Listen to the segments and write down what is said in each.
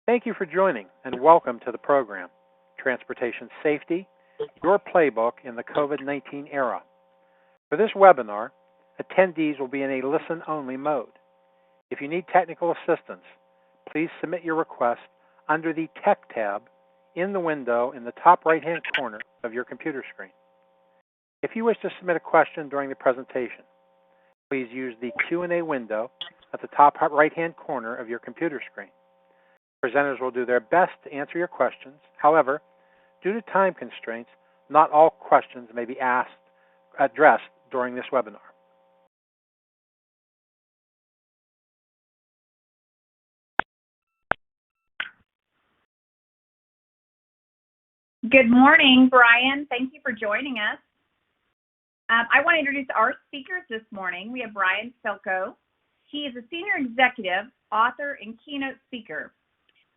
Thank you for joining and welcome to the program, Transportation Safety, Your Playbook in the COVID-19 Era. For this webinar, attendees will be in a listen-only mode. If you need technical assistance, please submit your request under the Tech tab in the window in the top right-hand corner of your computer screen. If you wish to submit a question during the presentation, please use the Q&A window at the top right-hand corner of your computer screen. Presenters will do their best to answer your questions. However, due to time constraints, not all questions may be addressed during this webinar. Good morning, Brian. Thank you for joining us. I want to introduce our speakers this morning. We have Brian Fielkow. He is a senior executive, author, and keynote speaker.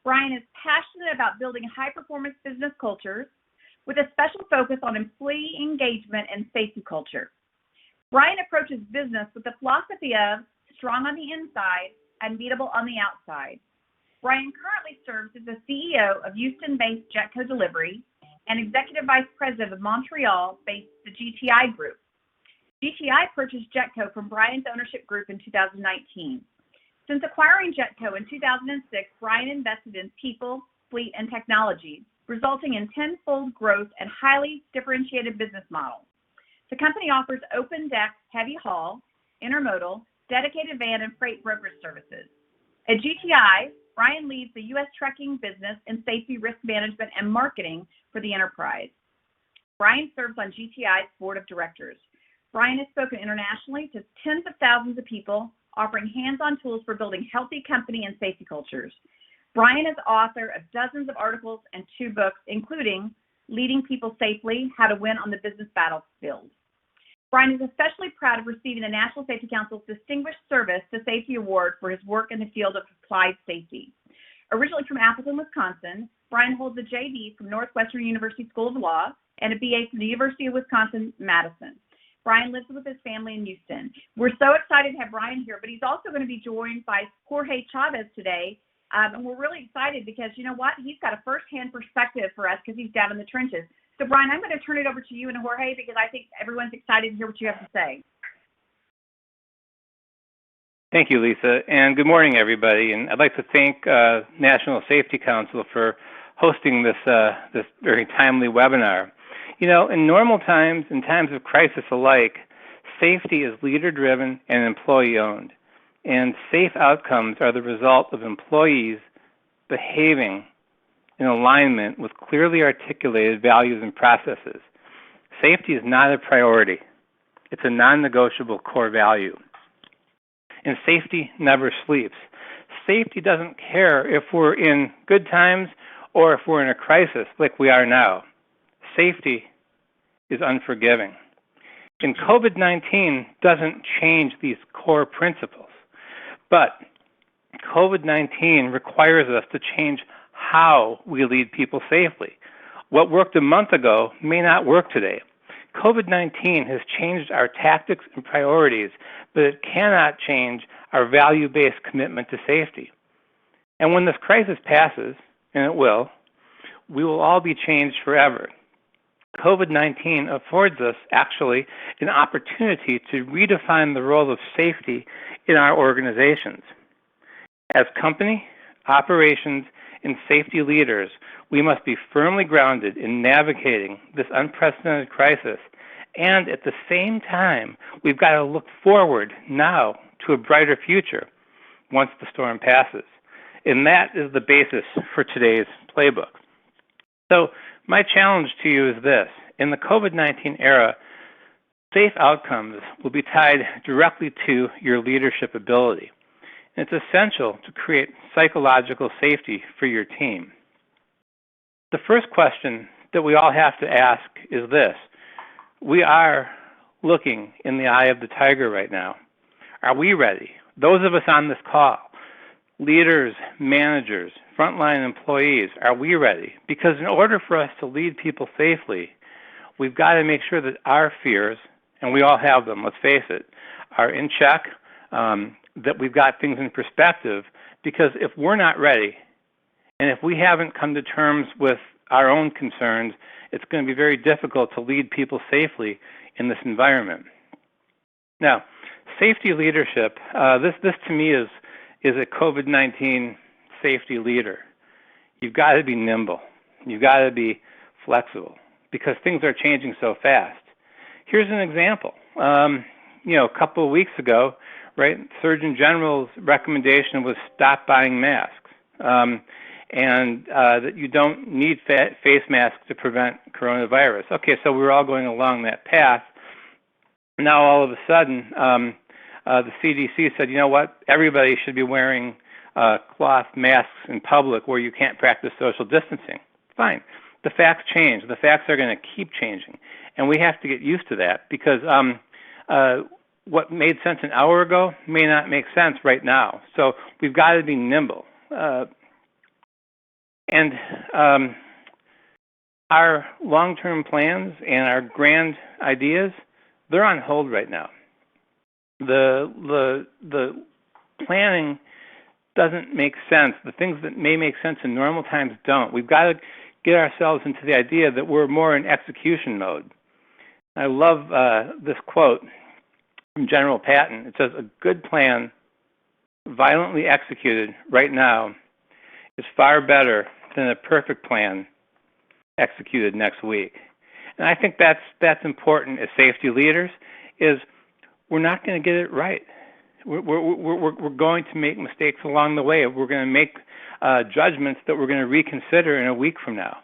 Brian is passionate about building high-performance business cultures with a special focus on employee engagement and safety culture. Brian approaches business with the philosophy of strong on the inside and beatable on the outside. Brian currently serves as the CEO of Houston-based Jetco Delivery and Executive Vice President of Montreal-based The GTI Group. GTI purchased Jetco from Brian's ownership group in 2019. Since acquiring Jetco in 2006, Brian invested in people, fleet, and technology, resulting in tenfold growth and highly differentiated business model. The company offers open deck, heavy haul, intermodal, dedicated van, and freight brokerage services. At GTI, Brian leads the U.S. trucking business and safety risk management and marketing for the enterprise. Brian serves on GTI's board of directors. Brian has spoken internationally to tens of thousands of people, offering hands-on tools for building healthy company and safety cultures. Brian is author of dozens of articles and 2 books, including Leading People Safely, How to Win on the Business Battlefield. Brian is especially proud of receiving the National Safety Council's Distinguished Service to Safety Award for his work in the field of applied safety. Originally from Appleton, Wisconsin, Brian holds a JD from Northwestern University School of Law and a BA from the University of Wisconsin-Madison. Brian lives with his family in Houston. We're so excited to have Brian here, but he's also going to be joined by Jorge Chavez today. And we're really excited because, you know what, he's got a firsthand perspective for us because he's down in the trenches. So, Brian, I'm going to turn it over to you and Jorge because I think everyone's excited to hear what you have to say. Thank you, Lisa, and good morning, everybody. And I'd like to thank National Safety Council for hosting this very timely webinar. You know, in normal times, in times of crisis alike, safety is leader-driven and employee-owned, and safe outcomes are the result of employees behaving in alignment with clearly articulated values and processes. Safety is not a priority. It's a non-negotiable core value. And safety never sleeps. Safety doesn't care if we're in good times or if we're in a crisis like we are now. Safety is unforgiving. And COVID-19 doesn't change these core principles, but COVID-19 requires us to change how we lead people safely. What worked a month ago may not work today. COVID-19 has changed our tactics and priorities, but it cannot change our value-based commitment to safety. And when this crisis passes, and it will, we will all be changed forever. COVID-19 affords us actually an opportunity to redefine the role of safety in our organizations. As company, operations, and safety leaders, we must be firmly grounded in navigating this unprecedented crisis. And at the same time, we've got to look forward now to a brighter future once the storm passes. And that is the basis for today's playbook. So my challenge to you is this. In the COVID-19 era, safe outcomes will be tied directly to your leadership ability. And it's essential to create psychological safety for your team. The first question that we all have to ask is this. We are looking in the eye of the tiger right now. Are we ready? Those of us on this call, leaders, managers, frontline employees, are we ready? Because in order for us to lead people safely, we've got to make sure that our fears, and we all have them, let's face it, are in check, that we've got things in perspective, because if we're not ready, And if we haven't come to terms with our own concerns, it's going to be very difficult to lead people safely in this environment. Now, safety leadership, this to me is a COVID-19 safety leader. You've got to be nimble. You've got to be flexible because things are changing so fast. Here's an example. A couple of weeks ago, right, Surgeon General's recommendation was stop buying masks, and that you don't need face masks to prevent coronavirus. Okay, so we're all going along that path. Now all of a sudden, the CDC said, you know what, everybody should be wearing cloth masks in public where you can't practice social distancing. Fine. The facts change. The facts are going to keep changing. And we have to get used to that because what made sense an hour ago may not make sense right now. So we've got to be nimble. And our long-term plans and our grand ideas, they're on hold right now. The planning doesn't make sense. The things that may make sense in normal times don't. We've got to get ourselves into the idea that we're more in execution mode. I love this quote from General Patton. It says, "A good plan violently executed right now is far better than a perfect plan executed next week." And I think that's important as safety leaders. Is we're not going to get it right. We're going to make mistakes along the way. We're going to make judgments that we're going to reconsider in a week from now,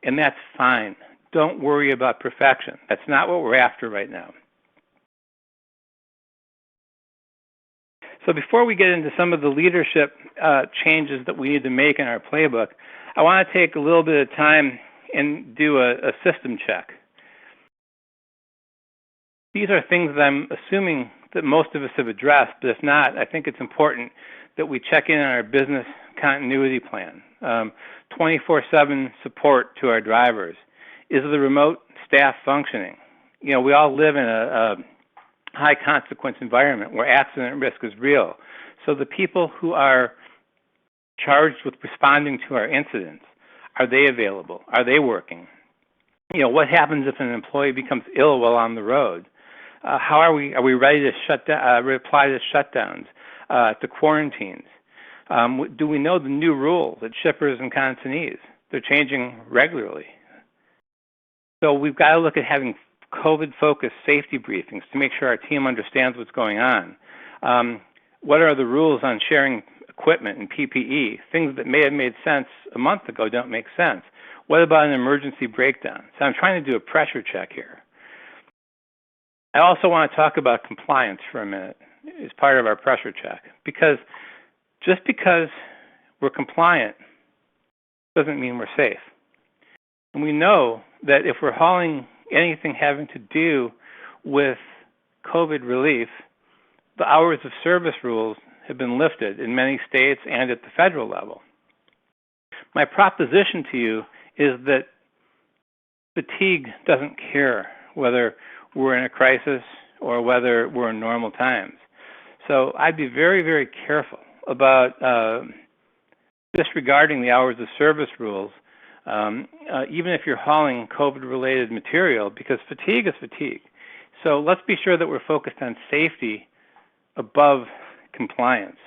and that's fine. Don't worry about perfection. That's not what we're after right now. So before we get into some of the leadership changes that we need to make in our playbook, I want to take a little bit of time and do a system check. These are things that I'm assuming that most of us have addressed, but if not, I think it's important that we check in on our business continuity plan. 24/7 support to our drivers. Is the remote staff functioning? You know, we all live in a high consequence environment where accident risk is real. So the people who are charged with responding to our incidents, are they available? Are they working? You know, what happens if an employee becomes ill while on the road? How are we ready to shut down, reply to shutdowns, to quarantines? Do we know the new rules at shippers and consignees? They're changing regularly. So we've got to look at having COVID-focused safety briefings to make sure our team understands what's going on. What are the rules on sharing equipment and PPE? Things that may have made sense a month ago don't make sense. What about an emergency breakdown? So I'm trying to do a pressure check here. I also want to talk about compliance for a minute as part of our pressure check, because just because we're compliant doesn't mean we're safe. And we know that if we're hauling anything having to do with COVID relief, the hours of service rules have been lifted in many states and at the federal level. My proposition to you is that fatigue doesn't care whether we're in a crisis or whether we're in normal times. So I'd be very, very careful about disregarding the hours of service rules, even if you're hauling COVID-related material, because fatigue is fatigue. So let's be sure that we're focused on safety above compliance.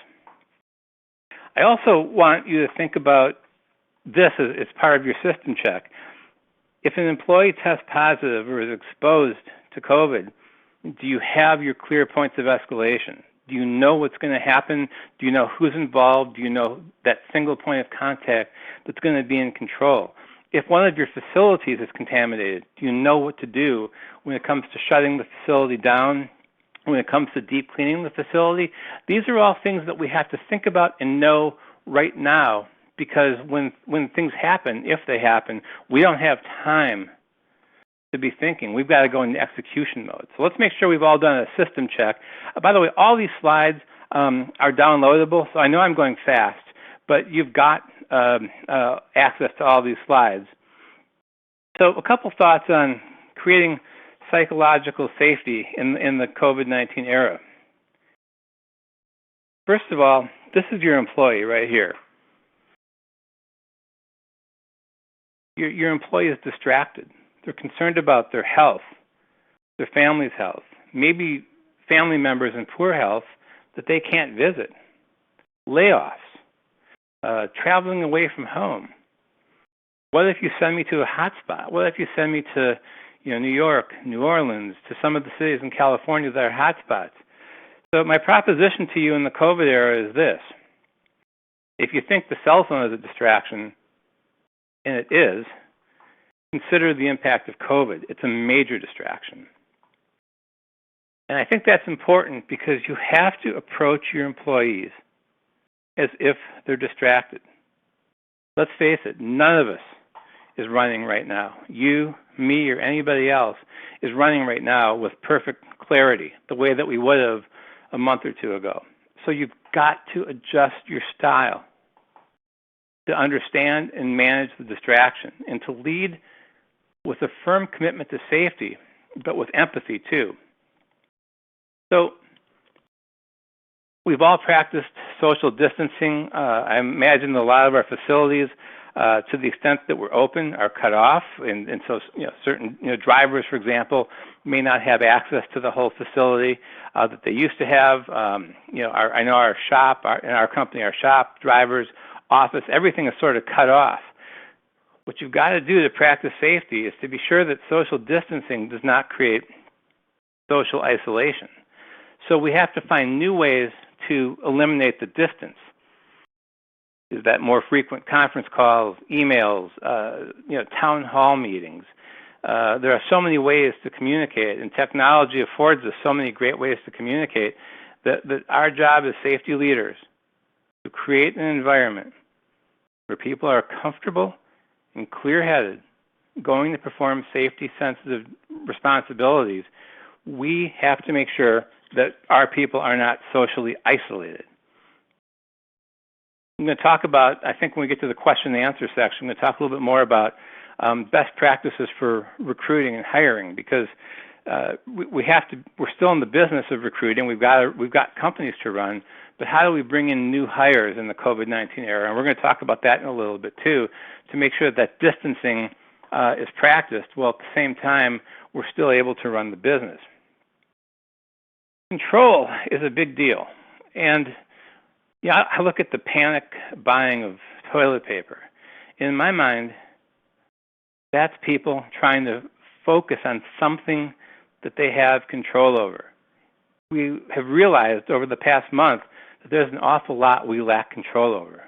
I also want you to think about this as part of your system check. If an employee tests positive or is exposed to COVID, do you have your clear points of escalation? Do you know what's going to happen? Do you know who's involved? Do you know that single point of contact that's going to be in control? If one of your facilities is contaminated, do you know what to do when it comes to shutting the facility down, when it comes to deep cleaning the facility? These are all things that we have to think about and know right now, because when things happen, if they happen, we don't have time to be thinking. We've got to go into execution mode. So let's make sure we've all done a system check. By the way, all these slides are downloadable, so I know I'm going fast, but you've got access to all these slides. So a couple thoughts on creating psychological safety in the COVID-19 era. First of all, this is your employee right here. Your employee is distracted. They're concerned about their health, their family's health, maybe family members in poor health that they can't visit, layoffs, traveling away from home. What if you send me to a hotspot? What if you send me to New York, New Orleans, to some of the cities in California that are hotspots? So my proposition to you in the COVID era is this. If you think the cell phone is a distraction, and it is, consider the impact of COVID. It's a major distraction. And I think that's important because you have to approach your employees as if they're distracted. Let's face it, none of us is running right now. You, me, or anybody else is running right now with perfect clarity, the way that we would have a month or two ago. So you've got to adjust your style to understand and manage the distraction and to lead with a firm commitment to safety, but with empathy too. So we've all practiced social distancing. I imagine a lot of our facilities, to the extent that we're open, are cut off, and so certain drivers, for example, may not have access to the whole facility that they used to have. I know our shop, in our company, our shop, drivers, office, everything is sort of cut off. What you've got to do to practice safety is to be sure that social distancing does not create social isolation. So we have to find new ways to eliminate the distance. Is that more frequent conference calls, emails, town hall meetings? There are so many ways to communicate, and technology affords us so many great ways to communicate that our job as safety leaders to create an environment where people are comfortable and clear-headed, going to perform safety-sensitive responsibilities. We have to make sure that our people are not socially isolated. I'm going to talk about, I think when we get to the question and answer section, I'm going to talk a little bit more about best practices for recruiting and hiring, because we're still in the business of recruiting. We've got companies to run, but how do we bring in new hires in the COVID-19 era? And we're going to talk about that in a little bit too, to make sure that distancing is practiced while at the same time we're still able to run the business. Control is a big deal. And I look at the panic buying of toilet paper. In my mind, that's people trying to focus on something that they have control over. We have realized over the past month that there's an awful lot we lack control over.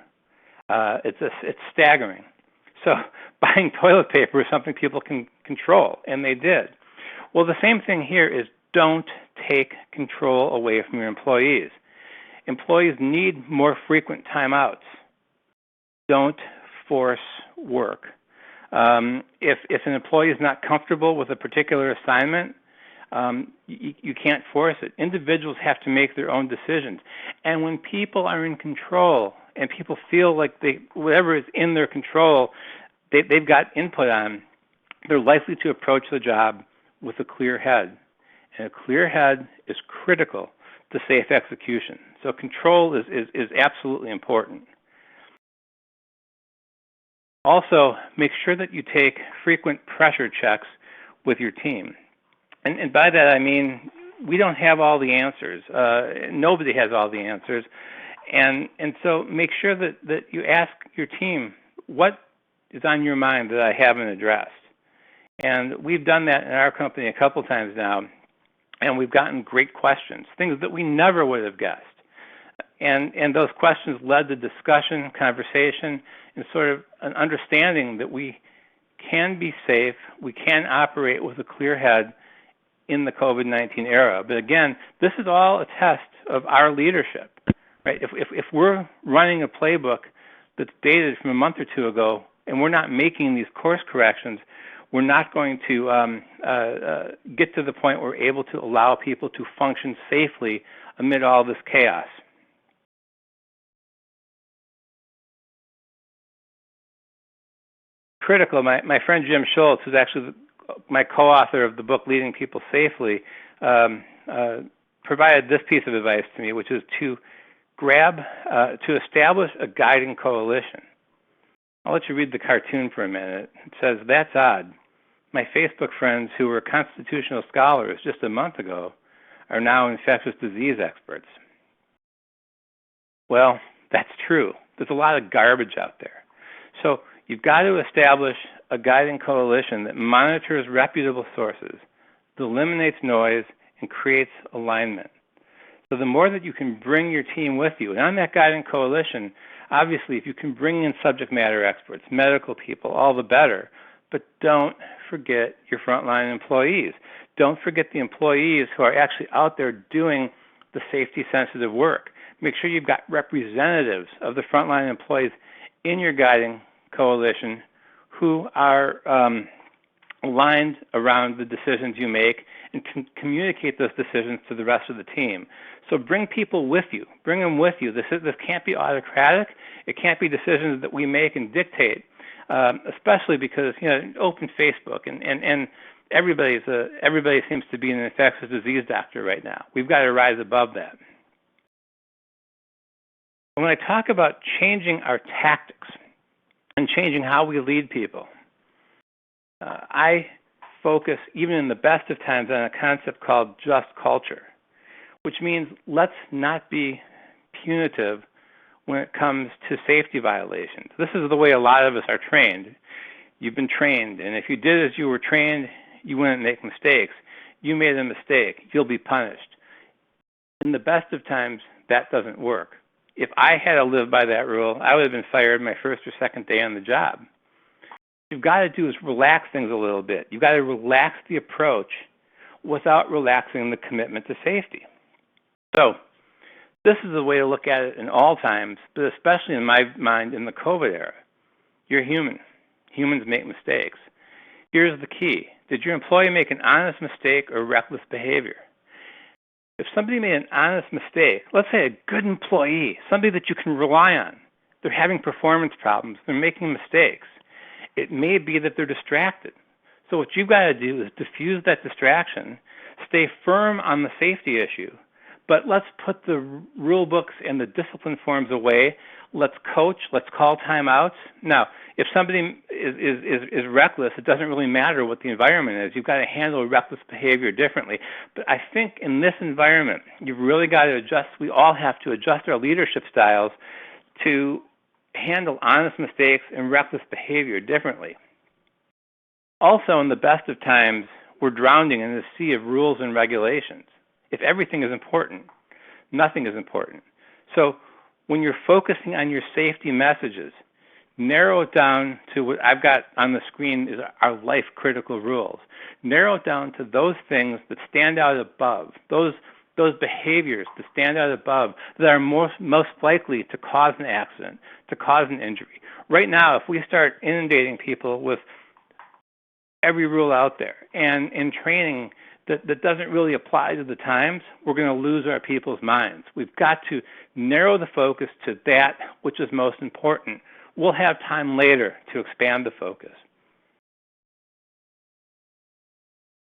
It's staggering. So buying toilet paper is something people can control, and they did. Well, the same thing here is don't take control away from your employees. Employees need more frequent timeouts. Don't force work. If an employee is not comfortable with a particular assignment, you can't force it. Individuals have to make their own decisions. And when people are in control and people feel like whatever is in their control, they've got input on, they're likely to approach the job with a clear head. And a clear head is critical to safe execution. So control is absolutely important. Also, make sure that you take frequent pressure checks with your team. And by that I mean we don't have all the answers. Nobody has all the answers. And so make sure that you ask your team, what is on your mind that I haven't addressed? And we've done that in our company a couple times now, and we've gotten great questions, things that we never would have guessed. And those questions led to discussion, conversation, and sort of an understanding that we can be safe, we can operate with a clear head in the COVID-19 era. But again, this is all a test of our leadership, right? If we're running a playbook that's dated from a month or two ago, and we're not making these course corrections, we're not going to get to the point where we're able to allow people to function safely amid all this chaos. Critical. My friend Jim Schultz, who's actually my co-author of the book Leading People Safely, provided this piece of advice to me, which is to establish a guiding coalition. I'll let you read the cartoon for a minute. It says, "That's odd. My Facebook friends who were constitutional scholars just a month ago are now infectious disease experts." Well, that's true. There's a lot of garbage out there. So you've got to establish a guiding coalition that monitors reputable sources, that eliminates noise, and creates alignment. So the more that you can bring your team with you, and on that guiding coalition, obviously if you can bring in subject matter experts, medical people, all the better. But don't forget your frontline employees. Don't forget the employees who are actually out there doing the safety-sensitive work. Make sure you've got representatives of the frontline employees in your guiding coalition who are aligned around the decisions you make and can communicate those decisions to the rest of the team. So bring people with you. Bring them with you. This can't be autocratic. It can't be decisions that we make and dictate, especially because open Facebook and everybody seems to be an infectious disease doctor right now. We've got to rise above that. When I talk about changing our tactics and changing how we lead people, I focus, even in the best of times, on a concept called just culture, which means let's not be punitive when it comes to safety violations. This is the way a lot of us are trained. You've been trained, and if you did as you were trained, you wouldn't make mistakes. You made a mistake, you'll be punished. In the best of times, that doesn't work. If I had to live by that rule, I would have been fired my first or second day on the job. What you've got to do is relax things a little bit. You've got to relax the approach without relaxing the commitment to safety. So this is the way to look at it in all times, but especially in my mind in the COVID era. You're human. Humans make mistakes. Here's the key. Did your employee make an honest mistake or reckless behavior? If somebody made an honest mistake, let's say a good employee, somebody that you can rely on, they're having performance problems, they're making mistakes, it may be that they're distracted. So what you've got to do is diffuse that distraction, stay firm on the safety issue, but let's put the rule books and the discipline forms away. Let's coach, let's call timeouts. Now, if somebody is reckless, it doesn't really matter what the environment is. You've got to handle reckless behavior differently. But I think in this environment, you've really got to adjust. We all have to adjust our leadership styles to handle honest mistakes and reckless behavior differently. Also, in the best of times, we're drowning in a sea of rules and regulations. If everything is important, nothing is important. So when you're focusing on your safety messages, narrow it down to what I've got on the screen is our life critical rules. Narrow it down to those things that stand out above, those behaviors that stand out above that are most likely to cause an accident, to cause an injury. Right now, if we start inundating people with every rule out there and in training that doesn't really apply to the times, we're going to lose our people's minds. We've got to narrow the focus to that which is most important. We'll have time later to expand the focus.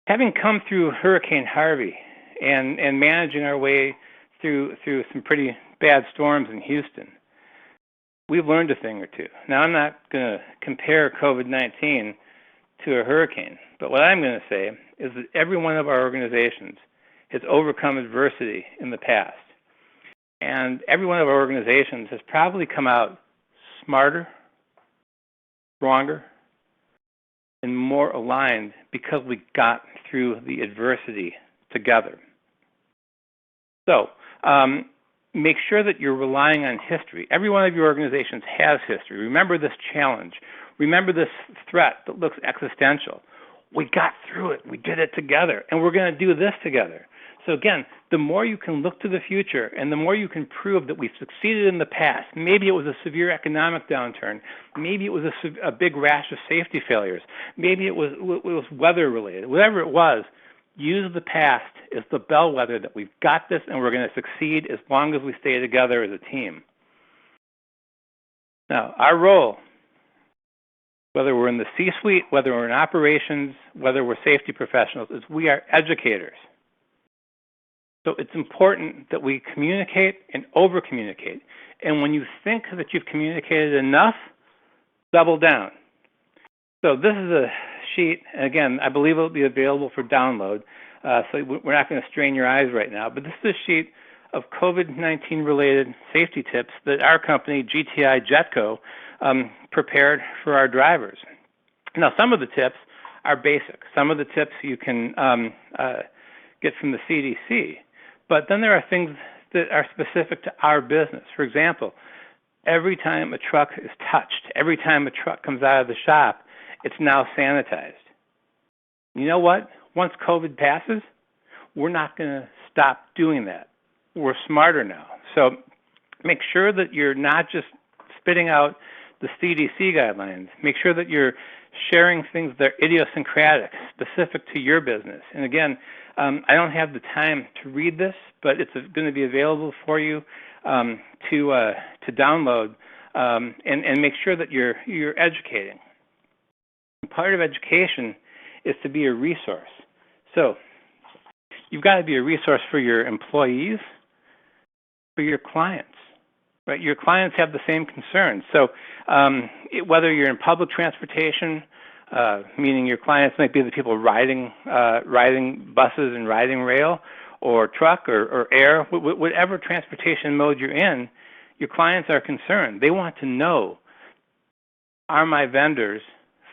Having come through Hurricane Harvey and managing our way through some pretty bad storms in Houston, we've learned a thing or two. Now, I'm not going to compare COVID-19 to a hurricane, but what I'm going to say is that every one of our organizations has overcome adversity in the past. And every one of our organizations has probably come out smarter, stronger, and more aligned because we got through the adversity together. So make sure that you're relying on history. Every one of your organizations has history. Remember this challenge. Remember this threat that looks existential. We got through it. We did it together, and we're going to do this together. So again, the more you can look to the future and the more you can prove that we've succeeded in the past, maybe it was a severe economic downturn, maybe it was a big rash of safety failures, maybe it was weather related, whatever it was, use the past as the bellwether that we've got this and we're going to succeed as long as we stay together as a team. Now, our role, whether we're in the C-suite, whether we're in operations, whether we're safety professionals, is we are educators. So it's important that we communicate and over-communicate. And when you think that you've communicated enough, double down. So this is a sheet, and again, I believe it will be available for download, so we're not going to strain your eyes right now, but this is a sheet of COVID-19 related safety tips that our company, GTI Jetco, prepared for our drivers. Now, some of the tips are basic. Some of the tips you can get from the CDC, but then there are things that are specific to our business. For example, every time a truck is touched, every time a truck comes out of the shop, it's now sanitized. You know what? Once COVID passes, we're not going to stop doing that. We're smarter now. So make sure that you're not just spitting out the CDC guidelines. Make sure that you're sharing things that are idiosyncratic, specific to your business. And again, I don't have the time to read this, but it's going to be available for you to download and make sure that you're educating. Part of education is to be a resource. So you've got to be a resource for your employees, for your clients. Right? Your clients have the same concerns. So whether you're in public transportation, meaning your clients might be the people riding buses and riding rail, or truck or air, whatever transportation mode you're in, your clients are concerned. They want to know, are my vendors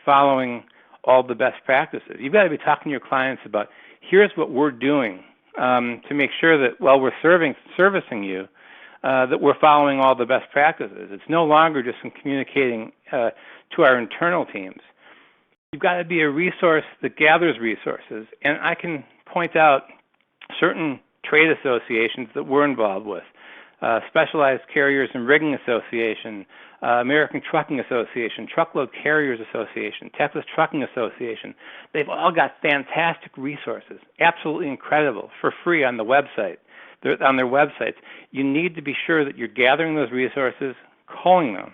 following all the best practices? You've got to be talking to your clients about, here's what we're doing to make sure that while we're servicing you, that we're following all the best practices. It's no longer just in communicating to our internal teams. You've got to be a resource that gathers resources. And I can point out certain trade associations that we're involved with. Specialized Carriers and Rigging Association, American Trucking Association, Truckload Carriers Association, Texas Trucking Association. They've all got fantastic resources, absolutely incredible, for free on the website. On their websites. You need to be sure that you're gathering those resources, calling them,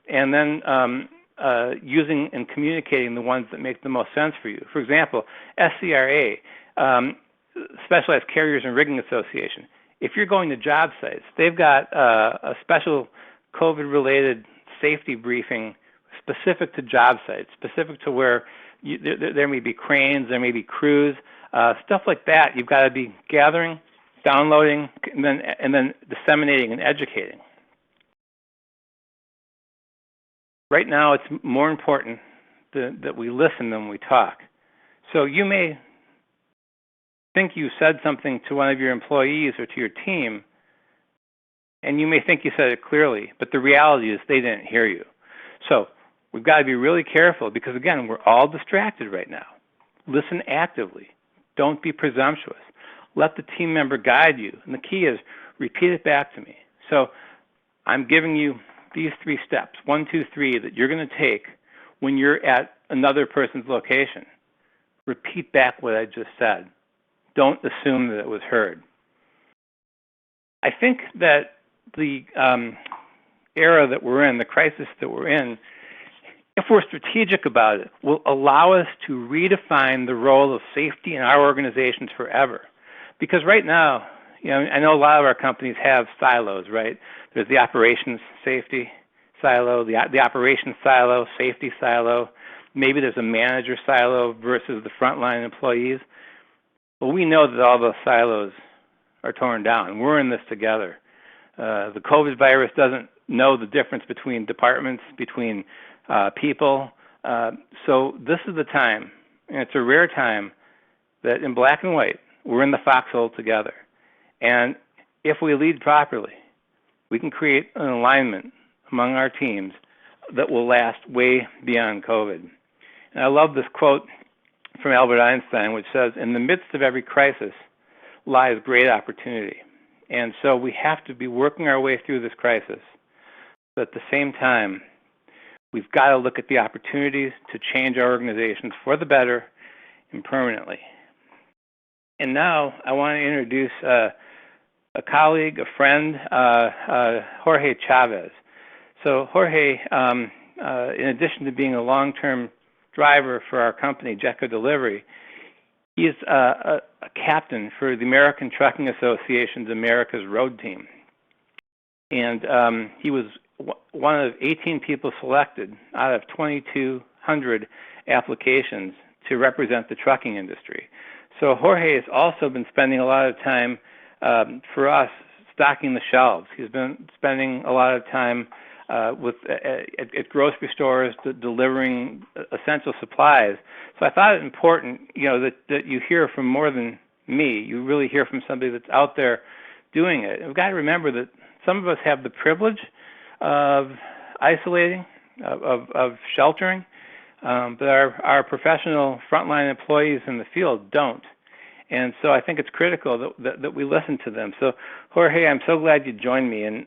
and then using and communicating the ones that make the most sense for you. For example, SCRA, Specialized Carriers and Rigging Association. If you're going to job sites, they've got a special COVID-related safety briefing specific to job sites, specific to where there may be cranes, there may be crews, stuff like that. You've got to be gathering, downloading, and then disseminating and educating. Right now, it's more important that we listen than we talk. So you may think you said something to one of your employees or to your team, and you may think you said it clearly, but the reality is they didn't hear you. So we've got to be really careful because, again, we're all distracted right now. Listen actively. Don't be presumptuous. Let the team member guide you. And the key is repeat it back to me. So I'm giving you these 3 steps, 1, 2, 3, that you're going to take when you're at another person's location. Repeat back what I just said. Don't assume that it was heard. I think that the era that we're in, the crisis that we're in, if we're strategic about it, will allow us to redefine the role of safety in our organizations forever. Because right now, I know a lot of our companies have silos, right? There's the operations safety silo, the operations silo, safety silo. Maybe there's a manager silo versus the frontline employees. Well, we know that all those silos are torn down. We're in this together. The COVID virus doesn't know the difference between departments, between people. So this is the time, and it's a rare time, that in black and white, we're in the foxhole together. And if we lead properly, we can create an alignment among our teams that will last way beyond COVID. And I love this quote from Albert Einstein, which says, "In the midst of every crisis lies great opportunity." And so we have to be working our way through this crisis. But at the same time, we've got to look at the opportunities to change our organizations for the better and permanently. And now I want to introduce a colleague, a friend, Jorge Chavez. So Jorge, in addition to being a long-term driver for our company, Jetco Delivery, he's a captain for the American Trucking Association's America's Road Team. And he was one of 18 people selected out of 2,200 applications to represent the trucking industry. So Jorge has also been spending a lot of time for us stocking the shelves. He's been spending a lot of time at grocery stores delivering essential supplies. So I thought it important, that you hear from more than me. You really hear from somebody that's out there doing it. And we've got to remember that some of us have the privilege of isolating, of sheltering, but our professional frontline employees in the field don't. And so I think it's critical that we listen to them. So, Jorge, I'm so glad you joined me. And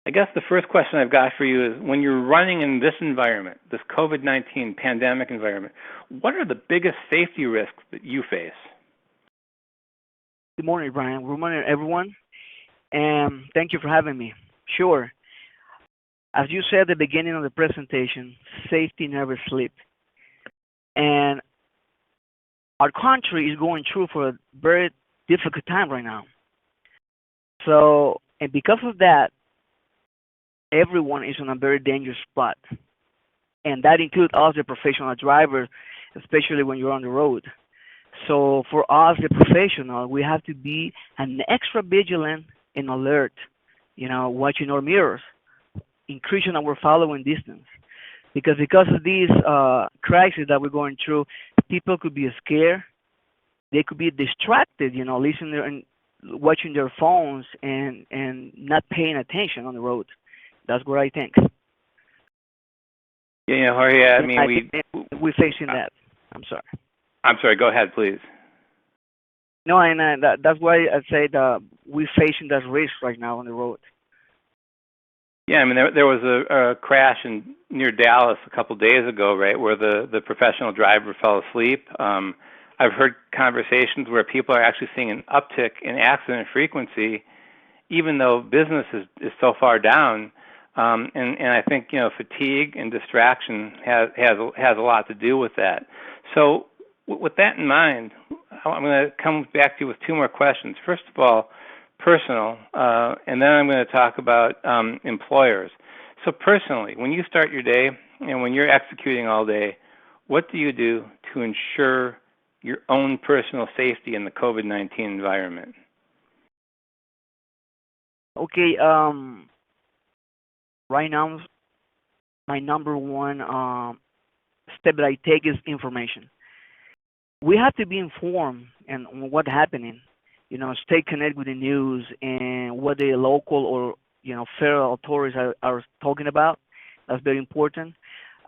I guess the first question I've got for you is, when you're running in this environment, this COVID-19 pandemic environment, what are the biggest safety risks that you face? Good morning, Brian. Good morning, everyone. And thank you for having me. Sure. As you said at the beginning of the presentation, safety never sleeps. And our country is going through for a very difficult time right now. So, and because of that, everyone is on a very dangerous spot. And that includes us, the professional drivers, especially when you're on the road. So for us, the professional, we have to be an extra vigilant and alert, watching our mirrors, increasing our following distance. Because of this crisis that we're going through, people could be scared. They could be distracted, listening and watching their phones and not paying attention on the road. That's what I think. Yeah, Jorge, I mean, we're facing that. I'm sorry. Go ahead, please. No, and that's why I said we're facing that risk right now on the road. Yeah, I mean, there was a crash near Dallas a couple days ago, right, where the professional driver fell asleep. I've heard conversations where people are actually seeing an uptick in accident frequency, even though business is so far down. And I think fatigue and distraction has a lot to do with that. So with that in mind, I'm going to come back to you with two more questions. First of all, personal, and then I'm going to talk about employers. So personally, when you start your day and when you're executing all day, what do you do to ensure your own personal safety in the COVID-19 environment? Okay, right now, my number one step that I take is information. We have to be informed on what's happening. Stay connected with the news and what the local or federal authorities are talking about. That's very important.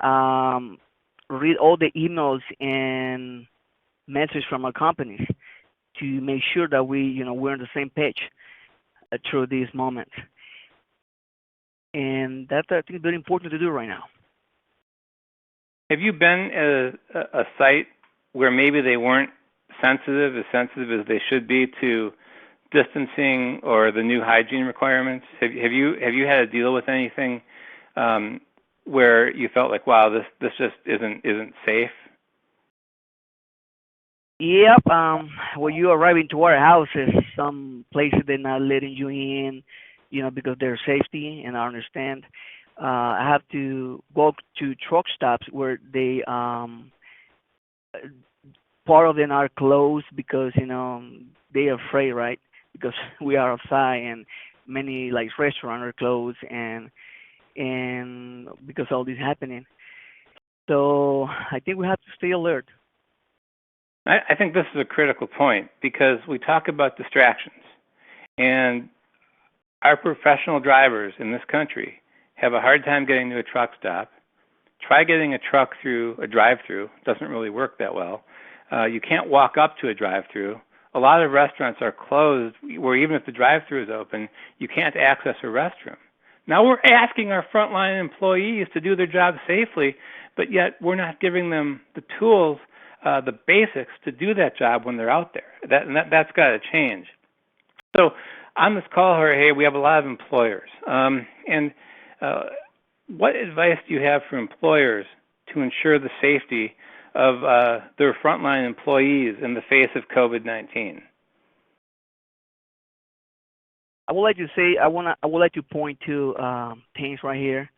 Read all the emails and messages from our companies to make sure that we're on the same page through these moments. And that's, I think, very important to do right now. Have you been at a site where maybe they weren't sensitive as they should be to distancing or the new hygiene requirements? Have you had to deal with anything where you felt like, wow, this just isn't safe? Yep. When you arrive into our houses, some places they're not letting you in, because of their safety, and I understand. I have to go to truck stops where they part of them are closed because they're afraid, right? Because we are outside and many restaurants are closed and because all this happening. So I think we have to stay alert. I think this is a critical point because we talk about distractions, and our professional drivers in this country have a hard time getting to a truck stop. Try getting a truck through a drive-through. Doesn't really work that well. You can't walk up to a drive-through. A lot of restaurants are closed where even if the drive-through is open, you can't access a restroom. Now we're asking our frontline employees to do their job safely, but yet we're not giving them the tools, the basics to do that job when they're out there. That's got to change. So on this call, Jorge, we have a lot of employers. What advice do you have for employers to ensure the safety of their frontline employees in the face of COVID-19? I would like to say I would like to point to things right here.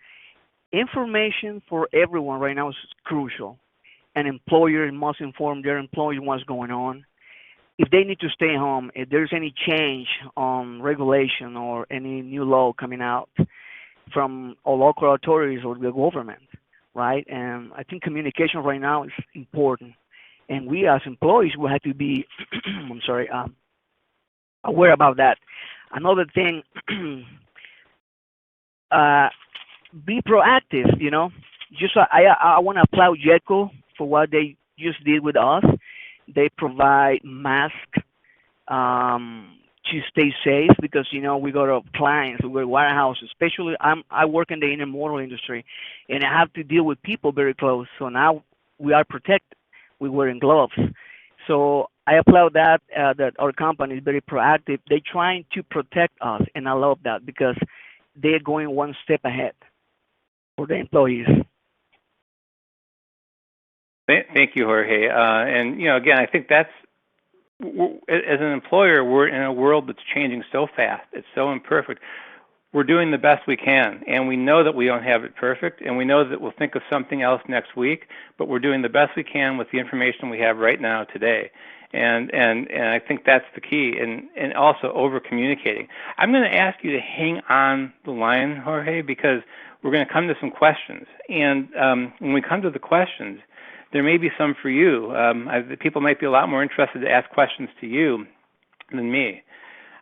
Information for everyone right now is crucial. An employer must inform their employees what's going on. If they need to stay home, if there's any change on regulation or any new law coming out from our local authorities or the government, right? And I think communication right now is important. And we as employees will have to be, I'm sorry, aware about that. Another thing, be proactive. Just I want to applaud Jetco for what they just did with us. They provide masks to stay safe because we go to clients, we go to warehouses. Especially, I work in the intermodal industry, and I have to deal with people very close. So now we are protected. We're wearing gloves. So I applaud that our company is very proactive. They're trying to protect us, and I love that because they're going one step ahead for the employees. Thank you, Jorge. And again, I think that's as an employer, we're in a world that's changing so fast. It's so imperfect. We're doing the best we can, and we know that we don't have it perfect, and we know that we'll think of something else next week. But we're doing the best we can with the information we have right now today. And I think that's the key, and also over communicating. I'm going to ask you to hang on the line, Jorge, because we're going to come to some questions. And when we come to the questions, there may be some for you. People might be a lot more interested to ask questions to you than me.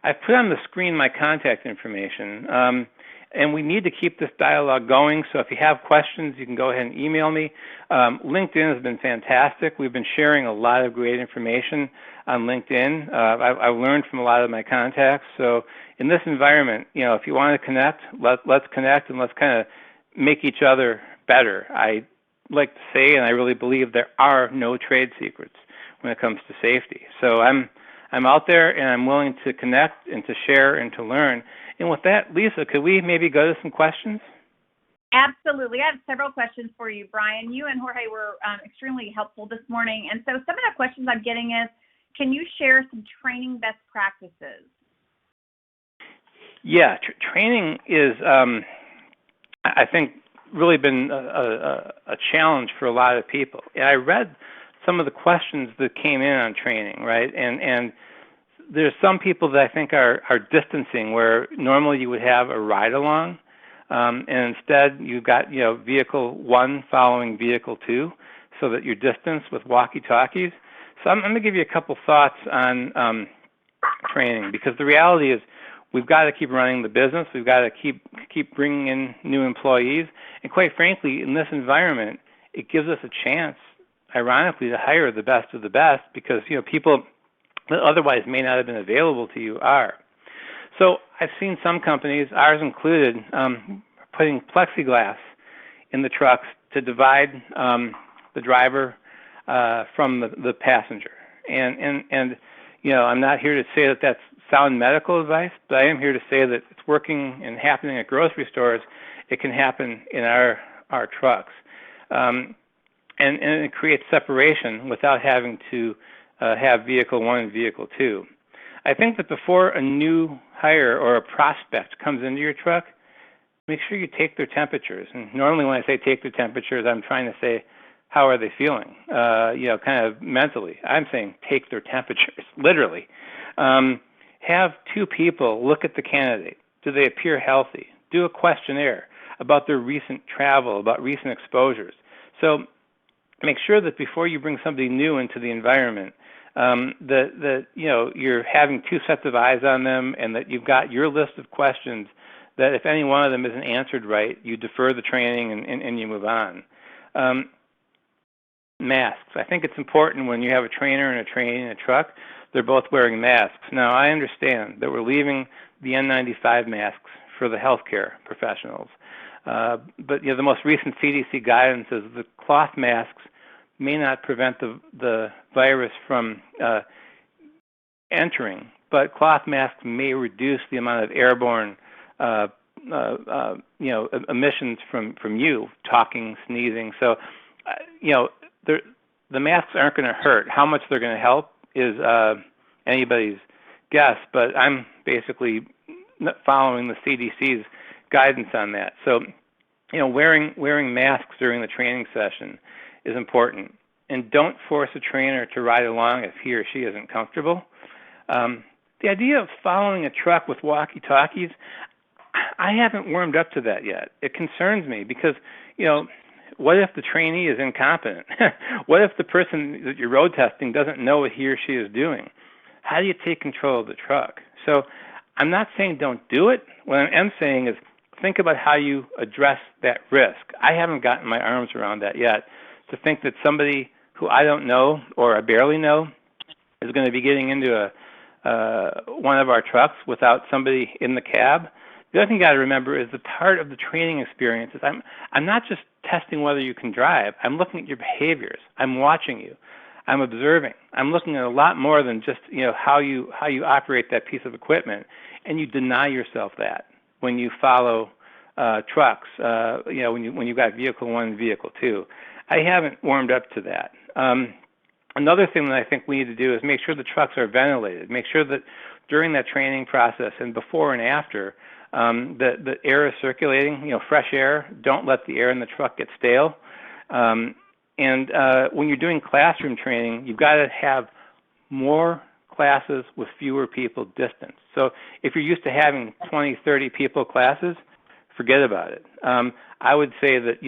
I've put on the screen my contact information, and we need to keep this dialogue going. So if you have questions, you can go ahead and email me. LinkedIn has been fantastic. We've been sharing a lot of great information on LinkedIn. I've learned from a lot of my contacts. So in this environment, if you want to connect, let's connect, and let's kind of make each other better. I like to say, and I really believe, there are no trade secrets when it comes to safety. So I'm out there, and I'm willing to connect and to share and to learn. And with that, Lisa, could we maybe go to some questions? Absolutely. I have several questions for you, Brian. You and Jorge were extremely helpful this morning. And so some of the questions I'm getting is, can you share some training best practices? Yeah, training is, I think, really been a challenge for a lot of people. And I read some of the questions that came in on training, right? And there's some people that I think are distancing, where normally you would have a ride along, and instead you've got vehicle 1 following vehicle 2, so that you're distanced with walkie-talkies. So I'm going to give you a couple thoughts on training, because the reality is we've got to keep running the business. We've got to keep bringing in new employees, and quite frankly, in this environment, it gives us a chance, ironically, to hire the best of the best, because people that otherwise may not have been available to you are. So I've seen some companies, ours included, putting plexiglass in the trucks to divide the driver from the passenger. And I'm not here to say that that's sound medical advice, but I am here to say that it's working and happening at grocery stores. It can happen in our trucks. And it creates separation without having to have vehicle 1 and vehicle 2. I think that before a new hire or a prospect comes into your truck, make sure you take their temperatures. And normally when I say take their temperatures, I'm trying to say, how are they feeling? Kind of mentally. I'm saying take their temperatures, literally. Have 2 people look at the candidate. Do they appear healthy? Do a questionnaire about their recent travel, about recent exposures. So make sure that before you bring somebody new into the environment, that you're having 2 sets of eyes on them, and that you've got your list of questions that if any one of them isn't answered right, you defer the training and you move on. Masks. I think it's important when you have a trainer and a trainee in a truck, they're both wearing masks. Now, I understand that we're leaving the N95 masks for the healthcare professionals. But the most recent CDC guidance is that cloth masks may not prevent the virus from entering, but cloth masks may reduce the amount of airborne emissions from you talking, sneezing. So the masks aren't going to hurt. How much they're going to help is anybody's guess, but I'm basically following the CDC's guidance on that. So, wearing masks during the training session is important. And don't force a trainer to ride along if he or she isn't comfortable. The idea of following a truck with walkie-talkies, I haven't warmed up to that yet. It concerns me because, what if the trainee is incompetent? What if the person that you're road testing doesn't know what he or she is doing? How do you take control of the truck? So I'm not saying don't do it. What I am saying is think about how you address that risk. I haven't gotten my arms around that yet, to think that somebody who I don't know or I barely know is going to be getting into one of our trucks without somebody in the cab. The other thing you got to remember is the part of the training experience is I'm not just testing whether you can drive. I'm looking at your behaviors. I'm watching you. I'm observing. I'm looking at a lot more than just how you operate that piece of equipment, and you deny yourself that when you follow trucks. When you got vehicle 1 and vehicle 2. I haven't warmed up to that. Another thing that I think we need to do is make sure the trucks are ventilated. Make sure that during that training process and before and after, the air is circulating, fresh air. Don't let the air in the truck get stale. And when you're doing classroom training, you've got to have more classes with fewer people distanced. So if you're used to having 20, 30 people classes, forget about it. I would say that,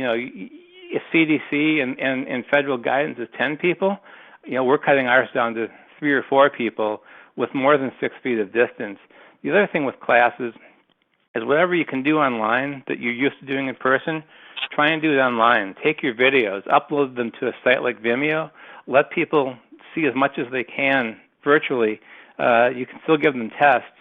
if CDC and federal guidance is 10 people, we're cutting ours down to 3 or 4 people with more than 6 feet of distance. The other thing with classes is whatever you can do online that you're used to doing in person, try and do it online. Take your videos, upload them to a site like Vimeo, let people see as much as they can virtually. You can still give them tests.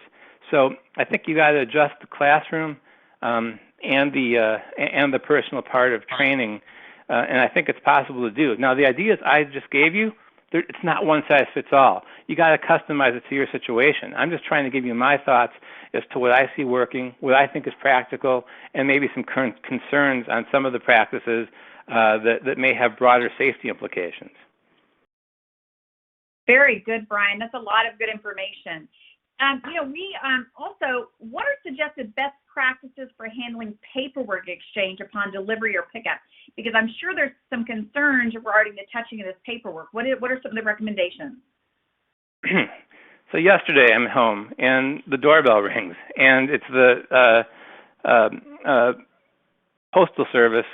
So I think you got to adjust the classroom and the personal part of training, and I think it's possible to do. Now, the ideas I just gave you, it's not one size fits all. You got to customize it to your situation. I'm just trying to give you my thoughts as to what I see working, what I think is practical, and maybe some current concerns on some of the practices that may have broader safety implications. Very good, Brian. That's a lot of good information. Also, what are suggested best practices for handling paperwork exchange upon delivery or pickup? Because I'm sure there's some concerns regarding the touching of this paperwork. What are some of the recommendations? So yesterday I'm home and the doorbell rings, and it's the postal service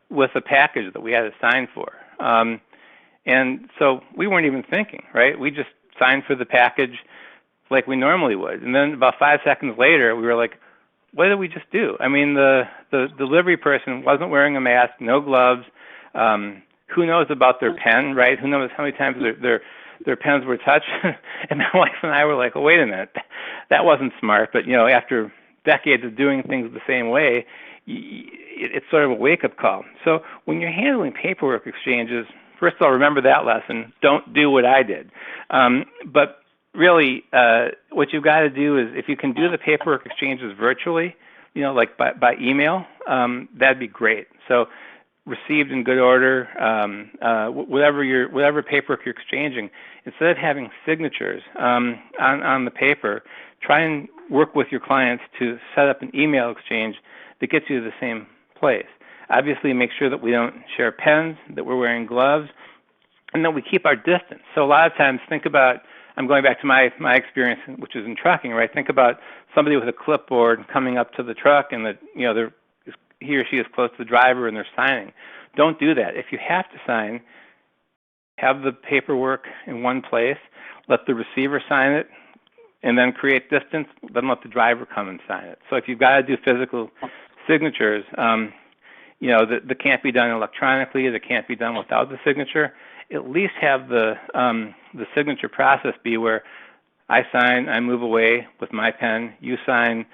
with a package that we had to sign for. And so we weren't even thinking, right? We just signed for the package like we normally would. And then about 5 seconds later, we were like, what did we just do? I mean, the delivery person wasn't wearing a mask, no gloves. Who knows about their pen, right? Who knows how many times their pens were touched? And my wife and I were like, oh, wait a minute, that wasn't smart. But, after decades of doing things the same way, it's sort of a wake-up call. So when you're handling paperwork exchanges, first of all, remember that lesson. Don't do what I did. But really, what you've got to do is, if you can do the paperwork exchanges virtually, like by email, that'd be great. So received in good order, whatever paperwork you're exchanging, instead of having signatures on the paper, try and work with your clients to set up an email exchange that gets you to the same place. Obviously, make sure that we don't share pens, that we're wearing gloves, and that we keep our distance. So a lot of times, think about, I'm going back to my experience, which is in trucking, right? Think about somebody with a clipboard coming up to the truck, and that he or she is close to the driver and they're signing. Don't do that. If you have to sign, have the paperwork in one place, let the receiver sign it, and then create distance, then let the driver come and sign it. So if you've got to do physical signatures, that can't be done electronically, that can't be done without the signature, at least have the signature process be where I sign, I move away with my pen, you sign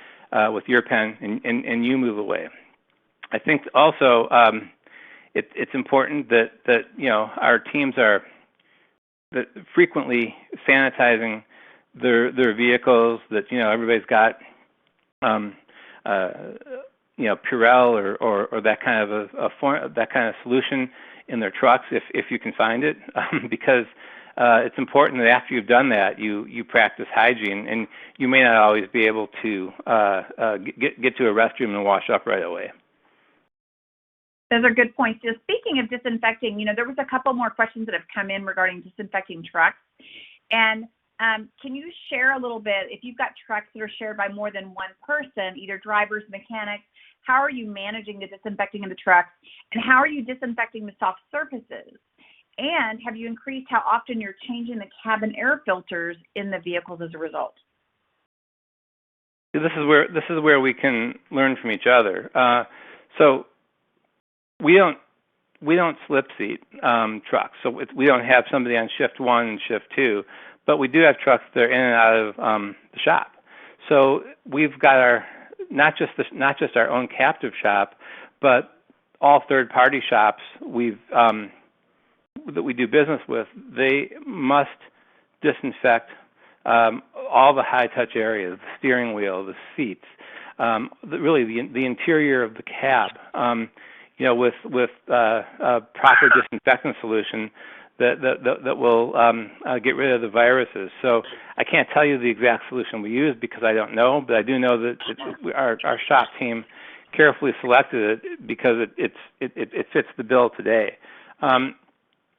with your pen, and you move away. I think also it's important that our teams are frequently sanitizing their vehicles, that everybody's got Purell or that kind of that kind of solution in their trucks if you can find it, because it's important that after you've done that, you practice hygiene, and you may not always be able to get to a restroom and wash up right away. Those are good points. Just speaking of disinfecting, there was a couple more questions that have come in regarding disinfecting trucks. And can you share a little bit, if you've got trucks that are shared by more than one person, either drivers, mechanics, how are you managing the disinfecting of the trucks, and how are you disinfecting the soft surfaces? And have you increased how often you're changing the cabin air filters in the vehicles as a result? This is where we can learn from each other. So we don't slip seat trucks. So we don't have somebody on shift 1 and shift 2, but we do have trucks that are in and out of the shop. So we've got our not just our own captive shop, but all third-party shops that we do business with. They must disinfect all the high-touch areas: the steering wheel, the seats, the interior of the cab. With a proper disinfectant solution that will get rid of the viruses. So I can't tell you the exact solution we use because I don't know, but I do know that our shop team carefully selected it because it fits the bill today.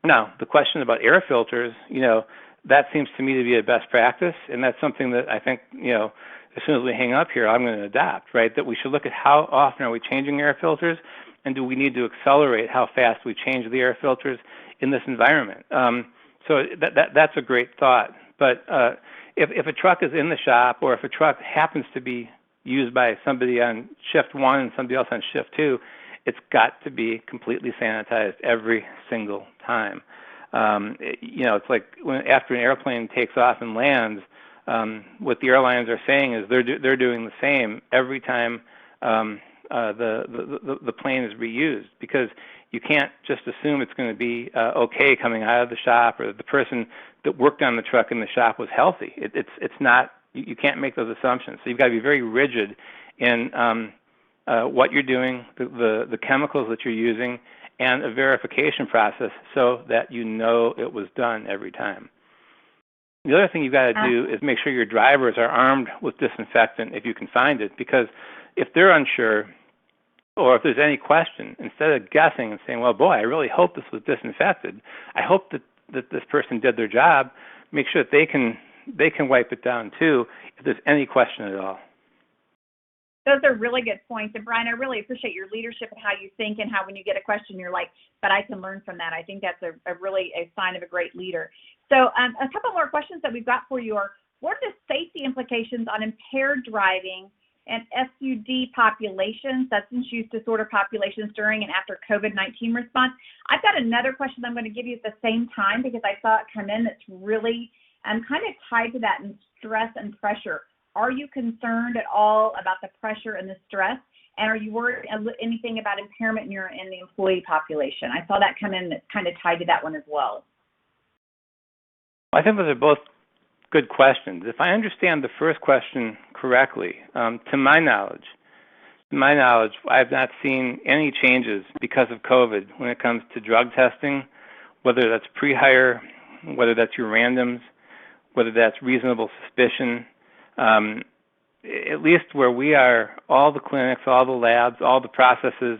Now, the question about air filters, that seems to me to be a best practice, and that's something that I think, as soon as we hang up here, I'm going to adopt, right? That we should look at how often are we changing air filters, and do we need to accelerate how fast we change the air filters in this environment? So that's a great thought. But if a truck is in the shop, or if a truck happens to be used by somebody on shift 1 and somebody else on shift 2, it's got to be completely sanitized every single time. It's like after an airplane takes off and lands, what the airlines are saying is they're doing the same every time the plane is reused, because you can't just assume it's going to be okay coming out of the shop, or the person that worked on the truck in the shop was healthy. It's not. You can't make those assumptions. So you've got to be very rigid in what you're doing, the chemicals that you're using, and a verification process so that you know it was done every time. The other thing you've got to do is make sure your drivers are armed with disinfectant if you can find it, because if they're unsure, or if there's any question, instead of guessing and saying, well, boy, I really hope this was disinfected, I hope that this person did their job, make sure that they can wipe it down too if there's any question at all. Those are really good points. And Brian, I really appreciate your leadership and how you think, and how when you get a question, you're like, but I can learn from that. I think that's really a sign of a great leader. So a couple more questions that we've got for you are, what are the safety implications on impaired driving and SUD populations, substance use disorder populations, during and after COVID-19 response? I've got another question I'm going to give you at the same time, because I saw it come in that's really kind of tied to that in stress and pressure. Are you concerned at all about the pressure and the stress? And are you worried anything about impairment in the employee population? I saw that come in that's kind of tied to that one as well. I think those are both good questions. If I understand the first question correctly, to my knowledge, I have not seen any changes because of COVID when it comes to drug testing, whether that's pre-hire, whether that's your randoms, whether that's reasonable suspicion. At least where we are, all the clinics, all the labs, all the processes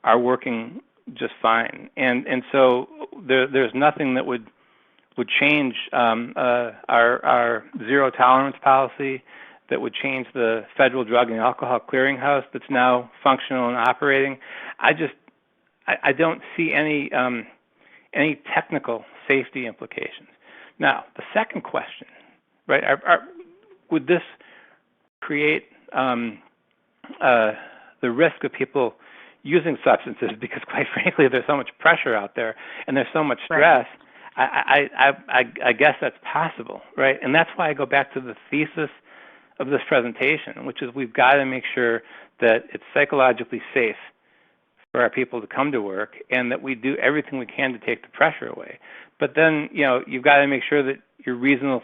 are working just fine. And so there's nothing that would change our zero tolerance policy, that would change the Federal Drug and Alcohol Clearinghouse that's now functional and operating. I don't see any technical safety implications. Now, the second question, right? Would this create the risk of people using substances? Because quite frankly, there's so much pressure out there and there's so much stress. Right. I guess that's possible, right? And that's why I go back to the thesis of this presentation, which is we've got to make sure that it's psychologically safe for our people to come to work, and that we do everything we can to take the pressure away. But then, you've got to make sure that your reasonable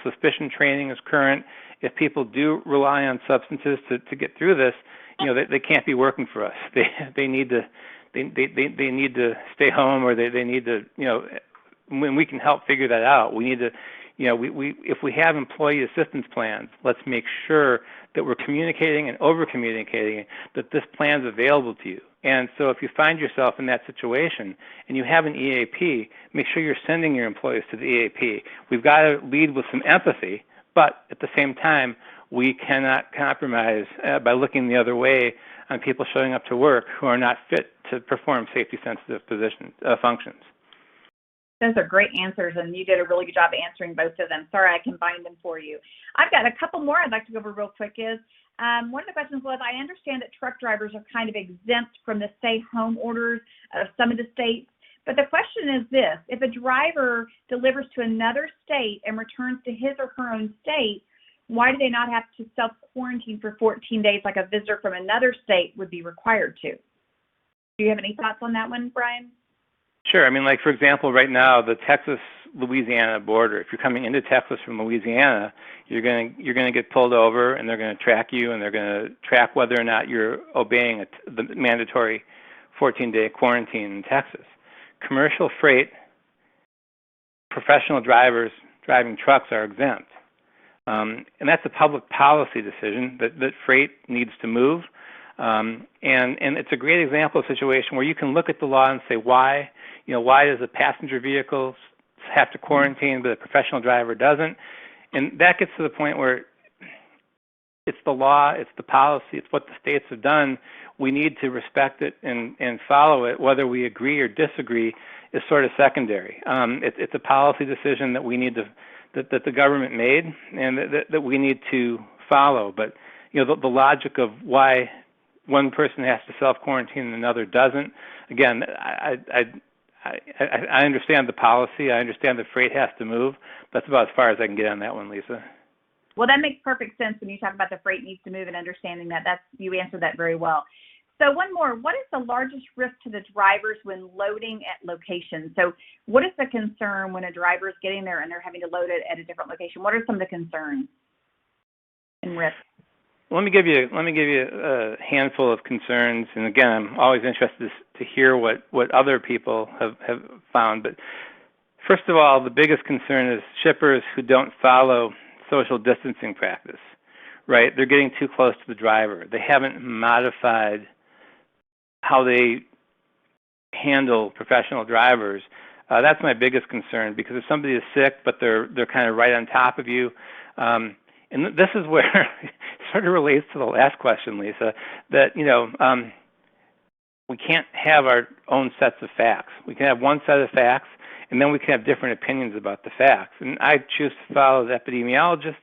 suspicion training is current. If people do rely on substances to get through this, they can't be working for us. They need to stay home, or they need to when we can help figure that out. We need to, if we have employee assistance plans, let's make sure that we're communicating and over-communicating that this plan is available to you. And so if you find yourself in that situation and you have an EAP, make sure you're sending your employees to the EAP. We've got to lead with some empathy, but at the same time, we cannot compromise by looking the other way on people showing up to work who are not fit to perform safety-sensitive functions. Those are great answers, and you did a really good job answering both of them. Sorry I combined them for you. I've got a couple more I'd like to go over real quick. One of the questions was, I understand that truck drivers are kind of exempt from the stay-home orders of some of the states, but the question is this: if a driver delivers to another state and returns to his or her own state, why do they not have to self-quarantine for 14 days like a visitor from another state would be required to? Do you have any thoughts on that one, Brian? Sure. I mean, like, for example, right now, the Texas-Louisiana border, if you're coming into Texas from Louisiana, you're going to get pulled over, and they're going to track you, and they're going to track whether or not you're obeying the mandatory 14-day quarantine in Texas. Commercial freight, professional drivers driving trucks are exempt. And that's a public policy decision that freight needs to move. And it's a great example of a situation where you can look at the law and say, why does a passenger vehicle have to quarantine but a professional driver doesn't? And that gets to the point where it's the law, it's the policy, it's what the states have done. We need to respect it and follow it. Whether we agree or disagree is sort of secondary. It's a policy decision that we need to, that the government made, and that we need to follow. But the logic of why one person has to self-quarantine and another doesn't, again, I understand the policy. I understand that freight has to move. That's about as far as I can get on that one, Lisa. Well, that makes perfect sense when you talk about the freight needs to move and understanding that. You answered that very well. So one more, what is the largest risk to the drivers when loading at locations? So what is the concern when a driver is getting there and they're having to load it at a different location? What are some of the concerns and risks? Let me give you a handful of concerns, and again, I'm always interested to hear what other people have found. But first of all, the biggest concern is shippers who don't follow social distancing practice, right? They're getting too close to the driver. They haven't modified how they handle professional drivers. That's my biggest concern, because if somebody is sick but they're kind of right on top of you, and this is where it sort of relates to the last question, Lisa, that, we can't have our own sets of facts. We can have one set of facts, and then we can have different opinions about the facts. And I choose to follow the epidemiologists,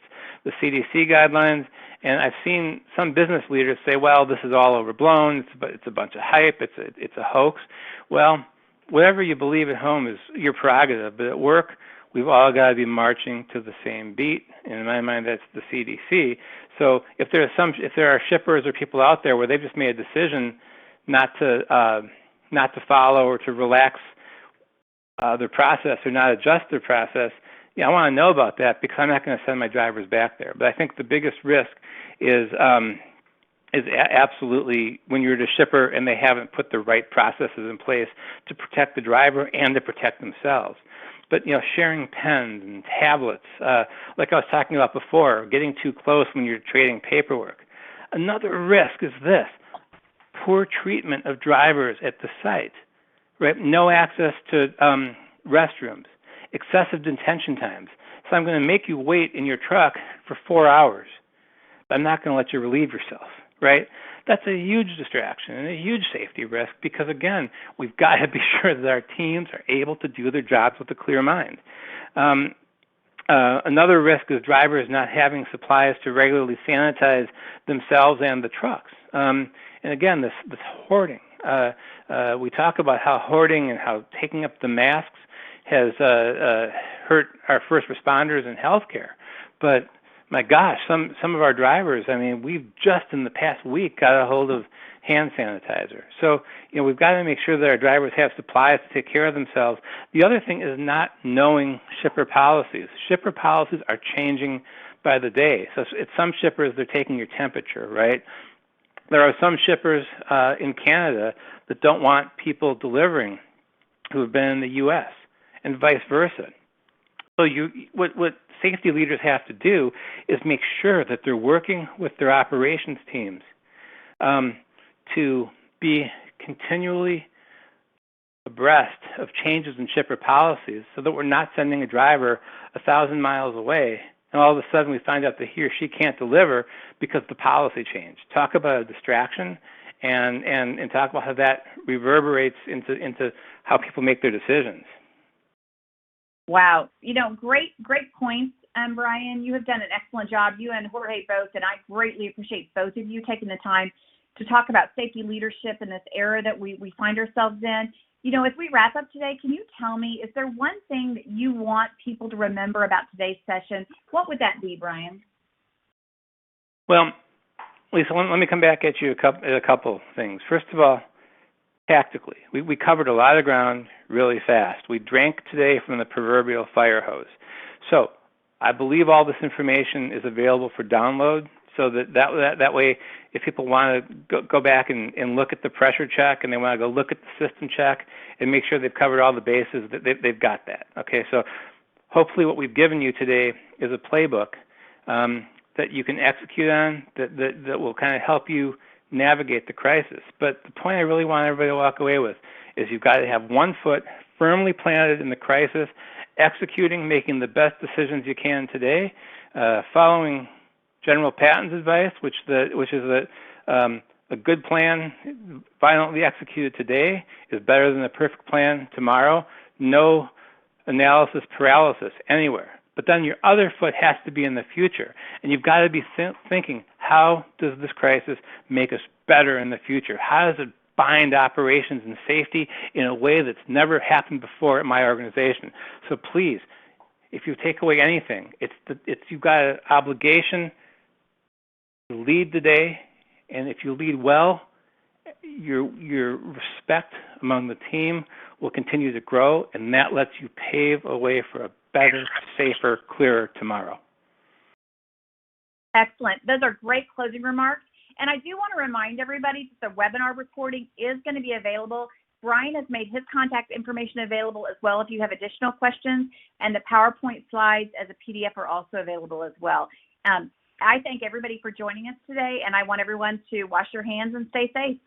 the CDC guidelines, and I've seen some business leaders say, well, this is all overblown, it's a bunch of hype, it's a hoax. Well, whatever you believe at home is your prerogative, but at work, we've all got to be marching to the same beat, and in my mind, that's the CDC. So if there are shippers or people out there where they've just made a decision not to follow or to relax their process or not adjust their process, I want to know about that, because I'm not going to send my drivers back there. But I think the biggest risk is absolutely when you're the shipper and they haven't put the right processes in place to protect the driver and to protect themselves. But, sharing pens and tablets, like I was talking about before, getting too close when you're trading paperwork. Another risk is this: poor treatment of drivers at the site, right? No access to restrooms, excessive detention times. So I'm going to make you wait in your truck for 4 hours, but I'm not going to let you relieve yourself, right? That's a huge distraction and a huge safety risk, because, again, we've got to be sure that our teams are able to do their jobs with a clear mind. Another risk is drivers not having supplies to regularly sanitize themselves and the trucks. And again, this hoarding. We talk about how hoarding and how taking up the masks has hurt our first responders in healthcare. But my gosh, some of our drivers, we've just in the past week got a hold of hand sanitizer. So, we've got to make sure that our drivers have supplies to take care of themselves. The other thing is not knowing shipper policies. Shipper policies are changing by the day. So at some shippers, they're taking your temperature, right? There are some shippers in Canada that don't want people delivering who have been in the U.S., and vice versa. So what safety leaders have to do is make sure that they're working with their operations teams to be continually abreast of changes in shipper policies so that we're not sending a driver 1,000 miles away and all of a sudden we find out that he or she can't deliver because the policy changed. Talk about a distraction and talk about how that reverberates into how people make their decisions. Wow. Great points, Brian. You have done an excellent job, you and Jorge both, and I greatly appreciate both of you taking the time to talk about safety leadership in this era that we find ourselves in. As we wrap up today, can you tell me, is there one thing that you want people to remember about today's session? What would that be, Brian? Well, Lisa, let me come back at you a couple things. First of all, tactically, we covered a lot of ground really fast. We drank today from the proverbial fire hose. So I believe all this information is available for download, so that way, if people want to go back and look at the pressure check and they want to go look at the system check and make sure they've covered all the bases, that they've got that. Okay, so hopefully what we've given you today is a playbook that you can execute on that will kind of help you navigate the crisis. But the point I really want everybody to walk away with is you've got to have one foot firmly planted in the crisis, executing, making the best decisions you can today, following General Patton's advice, which is that a good plan violently executed today is better than a perfect plan tomorrow. No analysis paralysis anywhere. But then your other foot has to be in the future, and you've got to be thinking, how does this crisis make us better in the future? How does it bind operations and safety in a way that's never happened before at my organization? So please, if you take away anything, you've got an obligation to lead the day, and if you lead well, your respect among the team will continue to grow, and that lets you pave a way for a better, safer, clearer tomorrow. Excellent. Those are great closing remarks. And I do want to remind everybody that the webinar recording is going to be available. Brian has made his contact information available as well if you have additional questions, and the PowerPoint slides as a PDF are also available as well. I thank everybody for joining us today, and I want everyone to wash your hands and stay safe.